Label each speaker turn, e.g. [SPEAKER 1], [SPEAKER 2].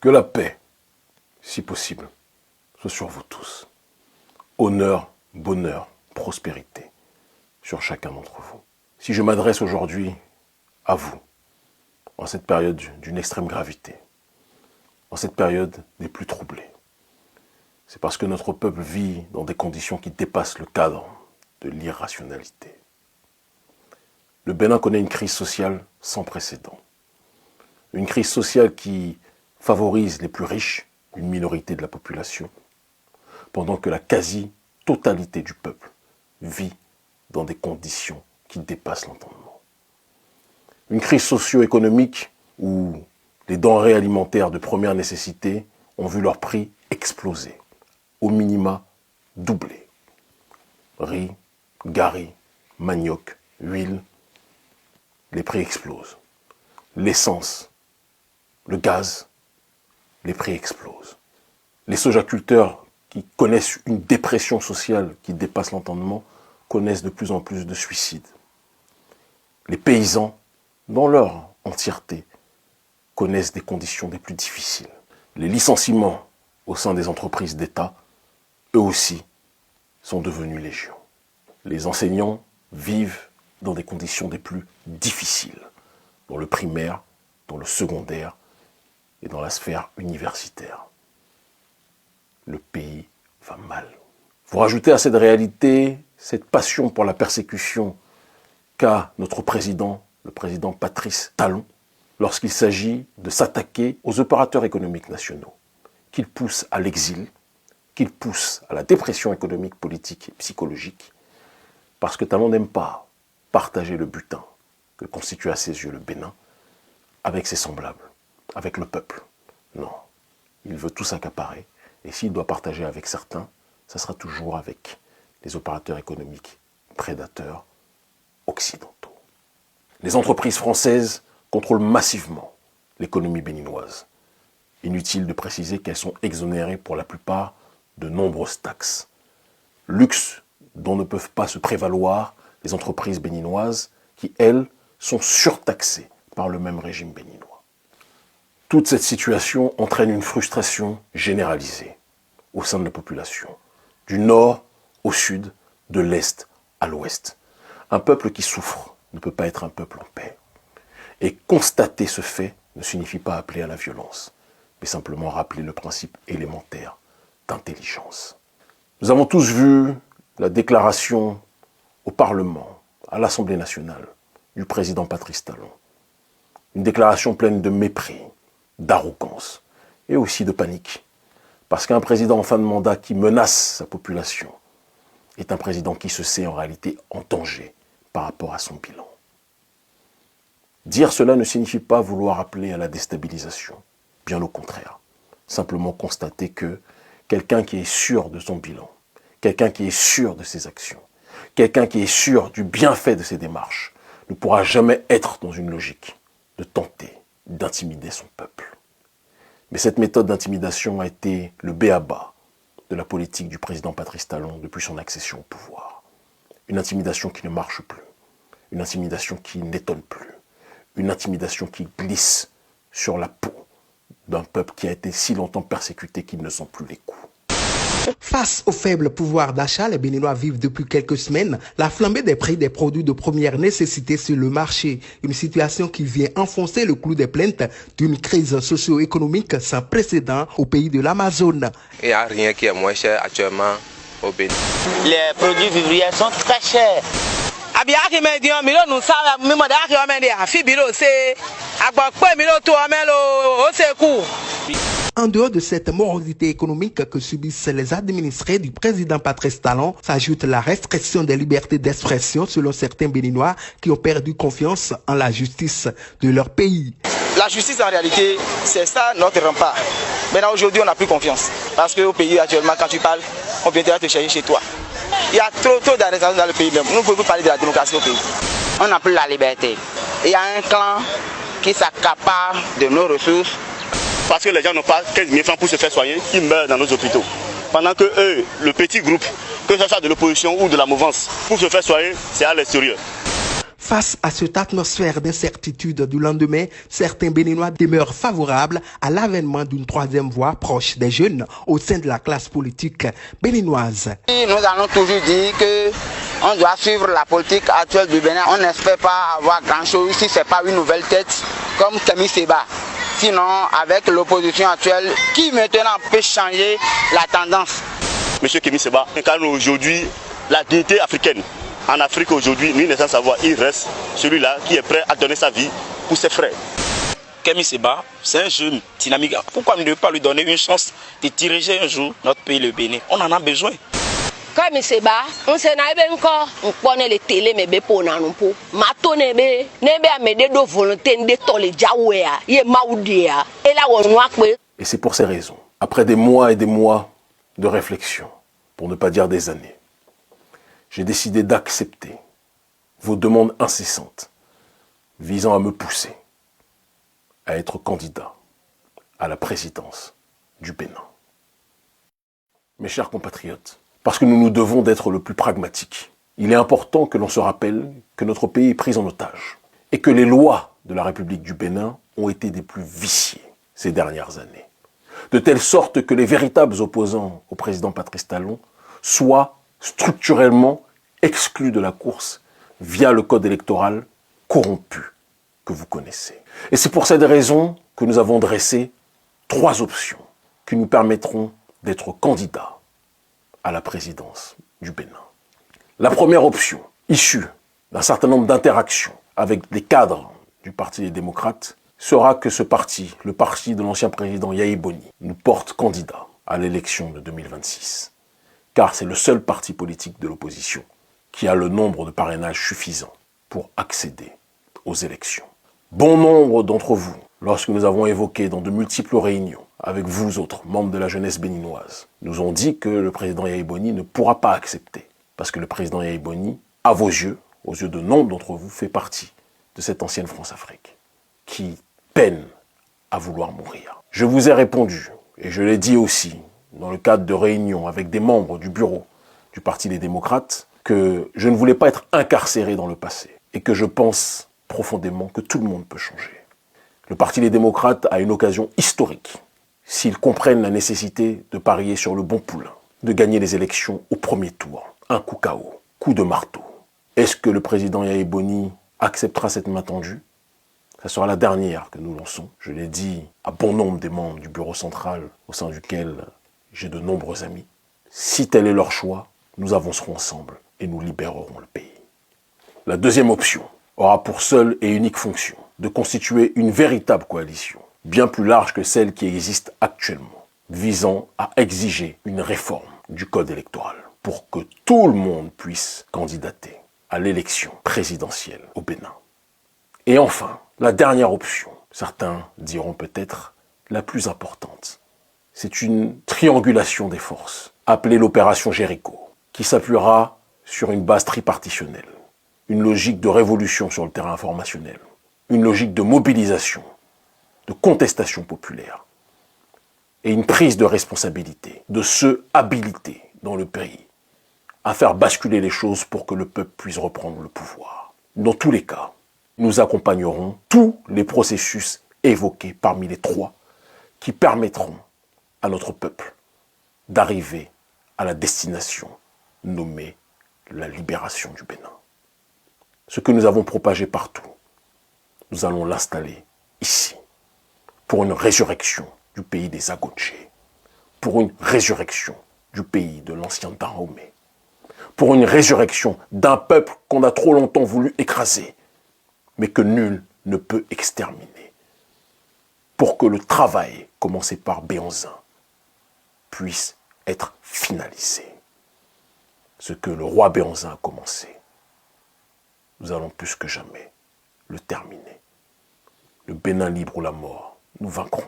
[SPEAKER 1] Que la paix, si possible, soit sur vous tous. Honneur, bonheur, prospérité sur chacun d'entre vous. Si je m'adresse aujourd'hui à vous, en cette période d'une extrême gravité, en cette période des plus troublées, c'est parce que notre peuple vit dans des conditions qui dépassent le cadre de l'irrationalité. Le Bénin connaît une crise sociale sans précédent. Une crise sociale qui favorise les plus riches, une minorité de la population, pendant que la quasi-totalité du peuple vit dans des conditions qui dépassent l'entendement. Une crise socio-économique où les denrées alimentaires de première nécessité ont vu leur prix exploser, au minima doubler. Riz, gari, manioc, huile, les prix explosent. L'essence, le gaz, les prix explosent. Les sojaculteurs qui connaissent une dépression sociale qui dépasse l'entendement connaissent de plus en plus de suicides. Les paysans, dans leur entièreté, connaissent des conditions des plus difficiles. Les licenciements au sein des entreprises d'État, eux aussi, sont devenus légion. Les enseignants vivent dans des conditions des plus difficiles, dans le primaire, dans le secondaire et dans la sphère universitaire. Le pays va mal. Vous rajoutez à cette réalité cette passion pour la persécution qu'a notre président, le président Patrice Talon, lorsqu'il s'agit de s'attaquer aux opérateurs économiques nationaux, qu'il pousse à l'exil, qu'il pousse à la dépression économique, politique et psychologique, parce que Talon n'aime pas partager le butin que constitue à ses yeux le Bénin avec ses semblables, avec le peuple. Non, il veut tout s'accaparer, et s'il doit partager avec certains, ça sera toujours avec les opérateurs économiques prédateurs occidentaux. Les entreprises françaises contrôlent massivement l'économie béninoise. Inutile de préciser qu'elles sont exonérées pour la plupart de nombreuses taxes. Luxe dont ne peuvent pas se prévaloir les entreprises béninoises qui, elles, sont surtaxées par le même régime béninois. Toute cette situation entraîne une frustration généralisée au sein de la population, du nord au sud, de l'est à l'ouest. Un peuple qui souffre ne peut pas être un peuple en paix. Et constater ce fait ne signifie pas appeler à la violence, mais simplement rappeler le principe élémentaire d'intelligence. Nous avons tous vu la déclaration au Parlement, à l'Assemblée nationale, du président Patrice Talon. Une déclaration pleine de mépris, d'arrogance et aussi de panique. Parce qu'un président en fin de mandat qui menace sa population est un président qui se sait en réalité en danger par rapport à son bilan. Dire cela ne signifie pas vouloir appeler à la déstabilisation. Bien au contraire. Simplement constater que quelqu'un qui est sûr de son bilan, quelqu'un qui est sûr de ses actions, quelqu'un qui est sûr du bienfait de ses démarches, ne pourra jamais être dans une logique de tenter d'intimider son peuple. Mais cette méthode d'intimidation a été le b.a.-ba de la politique du président Patrice Talon depuis son accession au pouvoir. Une intimidation qui ne marche plus, une intimidation qui n'étonne plus, une intimidation qui glisse sur la peau d'un peuple qui a été si longtemps persécuté qu'il ne sent plus les coups.
[SPEAKER 2] Face au faible pouvoir d'achat, les Béninois vivent depuis quelques semaines la flambée des prix des produits de première nécessité sur le marché. Une situation qui vient enfoncer le clou des plaintes d'une crise socio-économique sans précédent au pays de l'Amazone.
[SPEAKER 3] Il n'y a rien qui est moins cher actuellement au Bénin.
[SPEAKER 4] Les produits vivriers sont très chers.
[SPEAKER 2] En dehors de cette morosité économique que subissent les administrés du président Patrice Talon, s'ajoute la restriction des libertés d'expression selon certains Béninois qui ont perdu confiance en la justice de leur pays.
[SPEAKER 4] La justice en réalité, c'est ça notre rempart. Maintenant aujourd'hui on n'a plus confiance. Parce qu'au pays actuellement quand tu parles, on viendra te chercher chez toi. Il y a trop d'arrestations dans le pays même. Nous ne pouvons pas parler de la démocratie au pays. On n'a plus la liberté. Il y a un clan qui s'accapare de nos ressources.
[SPEAKER 5] Parce que les gens n'ont pas 15 000 francs pour se faire soigner, ils meurent dans nos hôpitaux. Pendant que eux, le petit groupe, que ce soit de l'opposition ou de la mouvance, pour se faire soigner, c'est à l'extérieur.
[SPEAKER 2] Face à cette atmosphère d'incertitude du lendemain, certains Béninois demeurent favorables à l'avènement d'une troisième voie proche des jeunes au sein de la classe politique béninoise.
[SPEAKER 6] Nous allons toujours dire qu'on doit suivre la politique actuelle du Bénin. On n'espère pas avoir grand-chose si ce n'est pas une nouvelle tête comme Kémy Séba. Sinon, avec l'opposition actuelle, qui maintenant peut changer la tendance?
[SPEAKER 5] Monsieur Kémy Séba incarne aujourd'hui la dignité africaine. En Afrique aujourd'hui, nul n'est sans savoir, il reste celui-là qui est prêt à donner sa vie pour ses frères.
[SPEAKER 7] Kémy Séba, c'est un jeune dynamique. Pourquoi ne pas lui donner une chance de diriger un jour notre pays, le Bénin? On en a besoin.
[SPEAKER 8] Kémy Séba, on s'en a encore, on connaît les télé, mais pour nous pour. Mato nebe, amede do volonté de tole jaouea, ye maoudia, et là on voit que.
[SPEAKER 1] Et c'est pour ces raisons, après des mois et des mois de réflexion, pour ne pas dire des années, j'ai décidé d'accepter vos demandes incessantes visant à me pousser à être candidat à la présidence du Bénin. Mes chers compatriotes, parce que nous nous devons d'être le plus pragmatique, il est important que l'on se rappelle que notre pays est pris en otage et que les lois de la République du Bénin ont été des plus viciées ces dernières années, de telle sorte que les véritables opposants au président Patrice Talon soient structurellement exclus de la course via le code électoral corrompu que vous connaissez. Et c'est pour cette raison que nous avons dressé 3 options qui nous permettront d'être candidats à la présidence du Bénin. La première option, issue d'un certain nombre d'interactions avec les cadres du Parti des démocrates, sera que ce parti, le parti de l'ancien président Yayi Boni, nous porte candidat à l'élection de 2026. Car c'est le seul parti politique de l'opposition qui a le nombre de parrainages suffisant pour accéder aux élections. Bon nombre d'entre vous, lorsque nous avons évoqué dans de multiples réunions avec vous autres, membres de la jeunesse béninoise, nous ont dit que le président Yayi Boni ne pourra pas accepter. Parce que le président Yayi Boni, à vos yeux de nombre d'entre vous, fait partie de cette ancienne France-Afrique qui peine à vouloir mourir. Je vous ai répondu, et je l'ai dit aussi, dans le cadre de réunions avec des membres du bureau du Parti des démocrates, que je ne voulais pas être incarcéré dans le passé et que je pense profondément que tout le monde peut changer. Le Parti des démocrates a une occasion historique s'ils comprennent la nécessité de parier sur le bon poulain, de gagner les élections au premier tour. Un coup KO, coup de marteau. Est-ce que le président Yayi Boni acceptera cette main tendue? Ça sera la dernière que nous lançons. Je l'ai dit à bon nombre des membres du bureau central au sein duquel j'ai de nombreux amis. Si tel est leur choix, nous avancerons ensemble et nous libérerons le pays. La deuxième option aura pour seule et unique fonction de constituer une véritable coalition, bien plus large que celle qui existe actuellement, visant à exiger une réforme du code électoral pour que tout le monde puisse candidater à l'élection présidentielle au Bénin. Et enfin, la dernière option, certains diront peut-être la plus importante, c'est une triangulation des forces, appelée l'opération Jéricho, qui s'appuiera sur une base tripartitionnelle, une logique de révolution sur le terrain informationnel, une logique de mobilisation, de contestation populaire, et une prise de responsabilité de ceux habilités dans le pays à faire basculer les choses pour que le peuple puisse reprendre le pouvoir. Dans tous les cas, nous accompagnerons tous les processus évoqués parmi les 3 qui permettront à notre peuple d'arriver à la destination nommée la libération du Bénin. Ce que nous avons propagé partout, nous allons l'installer ici, pour une résurrection du pays des Agonché, pour une résurrection du pays de l'ancien Dahomey, pour une résurrection d'un peuple qu'on a trop longtemps voulu écraser, mais que nul ne peut exterminer, pour que le travail commencé par Béhanzin puisse être finalisé. Ce que le roi Béhanzin a commencé, nous allons plus que jamais le terminer. Le Bénin libre ou la mort, nous vaincrons.